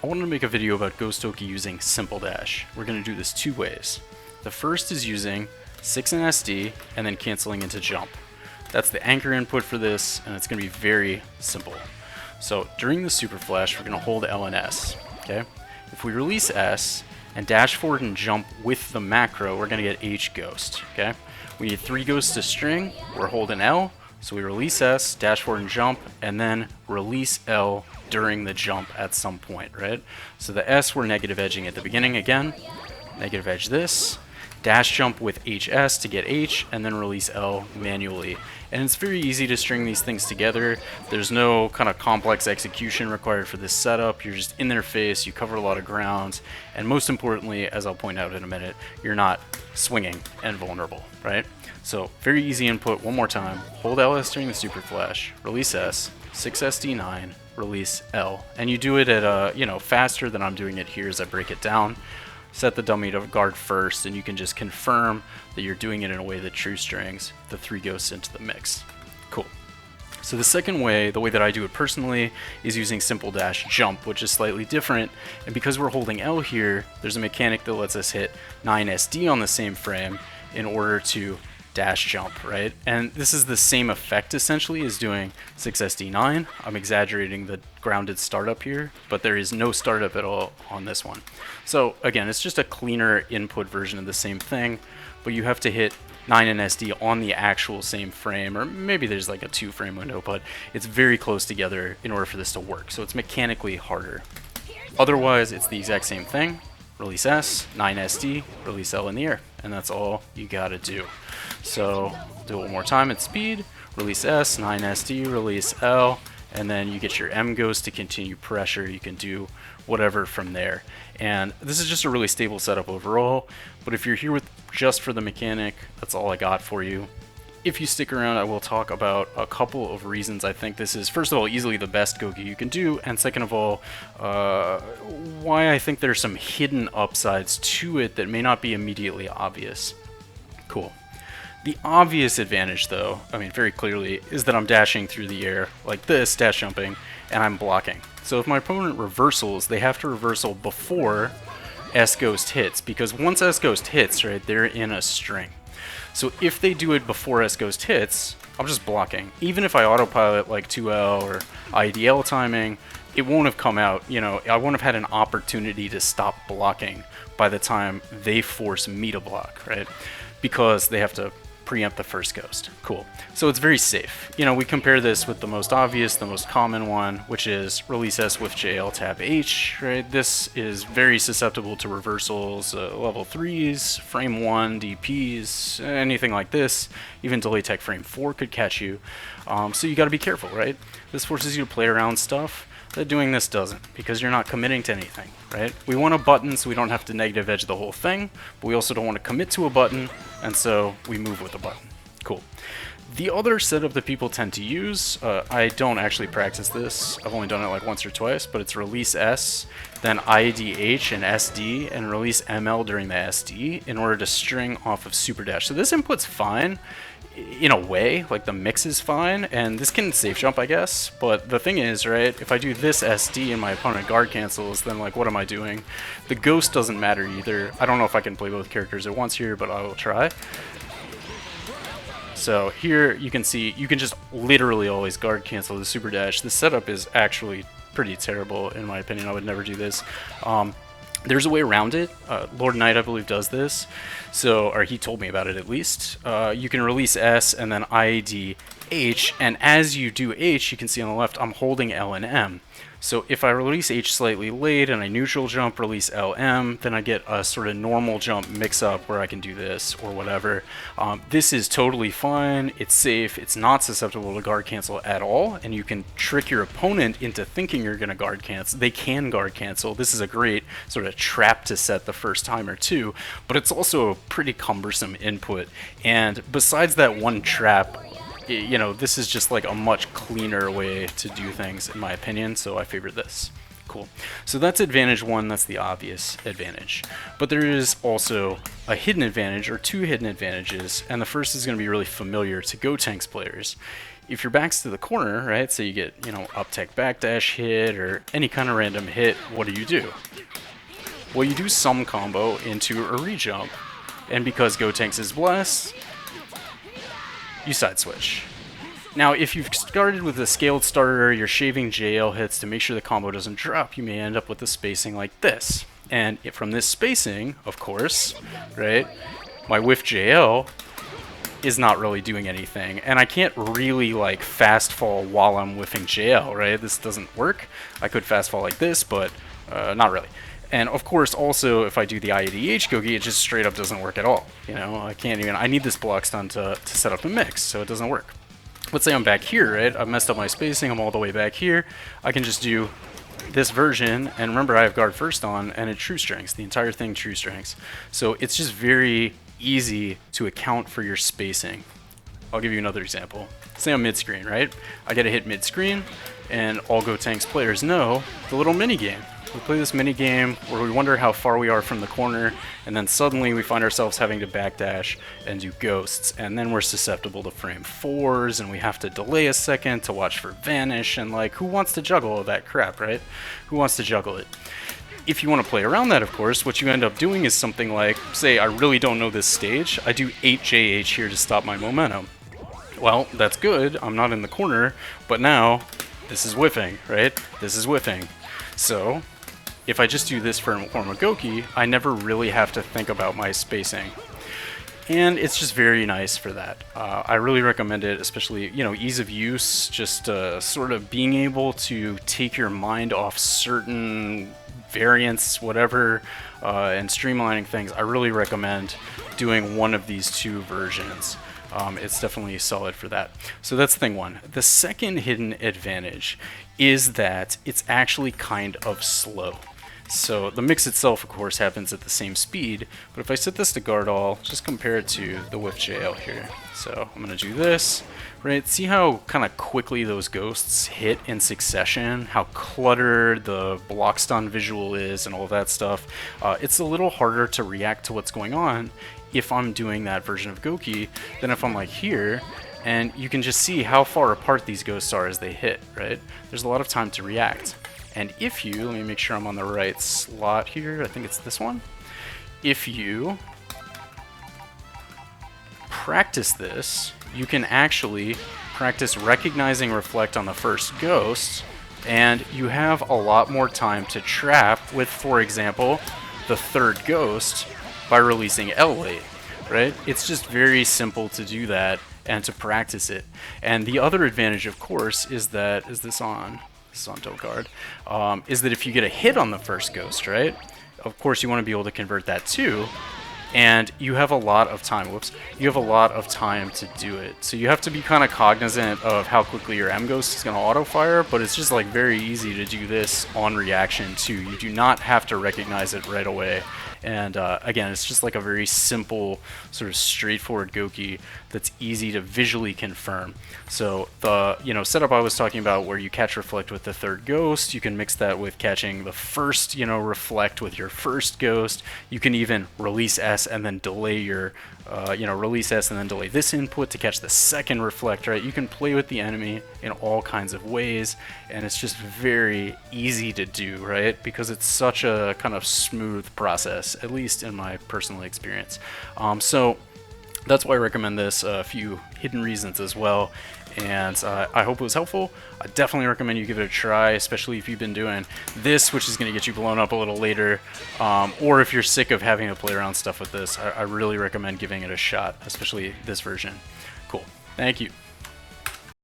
I wanted to make a video about ghostoki using simple dash. We're going to do this two ways. The first is using 6 in SD and then canceling into jump. That's the anchor input for this, and it's going to be very simple. So during the super flash, we're going to hold L and S. Okay? If we release S and dash forward and jump with the macro, we're going to get H ghost. Okay? We need 3 ghosts to string. We're holding L, so we release S, dash forward and jump, and then release L during the jump at some point, right? So the S we're negative edging at the beginning again, negative edge this, dash jump with HS to get H, and then release L manually. And it's very easy to string these things together. There's no kind of complex execution required for this setup. You're just in their face, you cover a lot of ground, and most importantly, as I'll point out in a minute, you're not swinging and vulnerable, right? So very easy input. One more time. Hold LS during the super flash, release S, 6SD9, release L, and you do it at faster than I'm doing it here as I break it down. Set the dummy to guard first, and you can just confirm that you're doing it in a way that true strings the 3 ghosts into the mix. Cool. So the second way, the way that I do it personally, is using simple dash jump, which is slightly different. And because we're holding L here, there's a mechanic that lets us hit 9 SD on the same frame in order to dash jump, right? And this is the same effect essentially as doing 6SD9. I'm exaggerating the grounded startup here, but there is no startup at all on this one. So again, it's just a cleaner input version of the same thing, but you have to hit 9 and SD on the actual same frame, or maybe there's like a 2 frame window, but it's very close together in order for this to work. So it's mechanically harder. Otherwise, it's the exact same thing. Release S, 9 SD, release L in the air, and that's all you gotta do. So do it one more time at speed, release S, 9 SD, release L, and then you get your M ghost to continue pressure. You can do whatever from there. And this is just a really stable setup overall, but if you're here with just for the mechanic, that's all I got for you. If you stick around, I will talk about a couple of reasons I think this is, first of all, easily the best Ghoki you can do, and second of all, why I think there's some hidden upsides to it that may not be immediately obvious. Cool. The obvious advantage, though, I mean very clearly, is that I'm dashing through the air like this, dash jumping, and I'm blocking. So if my opponent reversals, they have to reversal before S-Ghost hits, because once S-Ghost hits, right, they're in a string. So if they do it before S-Ghost hits, I'm just blocking. Even if I autopilot like 2L or IDL timing, it won't have come out, I won't have had an opportunity to stop blocking by the time they force me to block, right? Because they have to preempt the first ghost. Cool. So it's very safe. We compare this with the most obvious, the most common one, which is release S with JL tap H, right? This is very susceptible to reversals, level 3s, frame 1, DPs, anything like this. Even delay tech frame 4 could catch you. So you gotta be careful, right? This forces you to play around stuff that doing this doesn't, because you're not committing to anything, right? We want a button so we don't have to negative edge the whole thing, but we also don't want to commit to a button, and so we move with a button. Cool. The other setup that people tend to use, I don't actually practice this, I've only done it like once or twice, but it's release S, then IDH and SD, and release ML during the SD in order to string off of super dash. So this input's fine, in a way, like the mix is fine, and this can safe jump, I guess, but the thing is, right, if I do this SD and my opponent guard cancels, then like what am I doing? The ghost doesn't matter either. I don't know if I can play both characters at once here, but I will try. So here you can see, you can just literally always guard cancel the super dash. The setup is actually pretty terrible in my opinion. I would never do this. There's a way around it. Lord Knight, I believe, does this. So, or he told me about it at least. You can release S and then ID H, and as you do H, you can see on the left, I'm holding L and M. So if I release H slightly late and I neutral jump, release LM, then I get a sort of normal jump mix-up where I can do this or whatever. This is totally fine, it's safe, it's not susceptible to guard cancel at all, and you can trick your opponent into thinking you're going to guard cancel. They can guard cancel. This is a great sort of trap to set the first time or two, but it's also a pretty cumbersome input. And besides that one trap, this is just like a much cleaner way to do things in my opinion, so I favor this. Cool. So that's advantage one, that's the obvious advantage. But there is also a hidden advantage, or two hidden advantages, and the first is going to be really familiar to Gotenks players. if your back's to the corner, right, so you get, you know, up tech backdash hit or any kind of random hit, what do? Well, you do some combo into a rejump, and because Gotenks is blessed, you side switch. Now, if you've started with a scaled starter, you're shaving JL hits to make sure the combo doesn't drop, you may end up with a spacing like this. And from this spacing, of course, right, my whiff JL is not really doing anything. And I can't really, like, fast fall while I'm whiffing JL, right? This doesn't work. I could fast fall like this, but not really. And of course, also, if I do the IADH Ghoki, it just straight up doesn't work at all. You know, I can't even, I need this block stun to set up the mix, so it doesn't work. Let's say I'm back here, right? I've messed up my spacing, I'm all the way back here. I can just do this version, and remember I have guard first on, and it's true strengths, the entire thing true strengths. So it's just very easy to account for your spacing. I'll give you another example. Say I'm mid-screen, right? I get a hit mid-screen, and all Gotenks players know the little mini-game. We play this mini-game where we wonder how far we are from the corner, and then suddenly we find ourselves having to backdash and do ghosts, and then we're susceptible to frame 4s, and we have to delay a second to watch for vanish, and like, who wants to juggle all that crap, right? Who wants to juggle it? If you want to play around that, of course, what you end up doing is something like, say I really don't know this stage, I do 8JH here to stop my momentum. Well, that's good, I'm not in the corner, but now, this is whiffing, right? This is whiffing. So, if I just do this for a form of Ghoki, I never really have to think about my spacing. And it's just very nice for that. I really recommend it, especially, you know, ease of use, just sort of being able to take your mind off certain variants, whatever, and streamlining things. I really recommend doing one of these two versions. It's definitely solid for that. So that's thing one. The second hidden advantage is that it's actually kind of slow. So the mix itself, of course, happens at the same speed, but if I set this to guard all, just compare it to the whiff JL here. So I'm going to do this, right? See how kind of quickly those ghosts hit in succession, how cluttered the block stun visual is and all that stuff. It's a little harder to react to what's going on if I'm doing that version of Ghoki than if I'm like here, and you can just see how far apart these ghosts are as they hit, right? There's a lot of time to react. And if you, let me make sure I'm on the right slot here, I think it's this one. If you practice this, you can actually practice recognizing reflect on the first ghost, and you have a lot more time to trap with, for example, the third ghost by releasing L late, right? It's just very simple to do that and to practice it. And the other advantage, of course, is that, is this on don't guard, is that if you get a hit on the first ghost, right, of course you want to be able to convert that too, and you have a lot of time, you have a lot of time to do it. So you have to be kind of cognizant of how quickly your M ghost is going to auto fire, but it's just like very easy to do this on reaction too. You do not have to recognize it right away. And again, it's just like a very simple, sort of straightforward Ghoki that's easy to visually confirm. So the setup I was talking about, where you catch reflect with the third ghost, you can mix that with catching the first reflect with your first ghost. You can even release S and then delay your release S and then delay this input to catch the second reflect, right? You can play with the enemy in all kinds of ways, and it's just very easy to do, right? Because it's such a kind of smooth process, at least in my personal experience. So that's why I recommend this. A few hidden reasons as well, and I hope it was helpful. I definitely recommend you give it a try, especially if you've been doing this, which is going to get you blown up a little later, or if you're sick of having to play around stuff with this. I really recommend giving it a shot, especially this version. Cool. Thank you.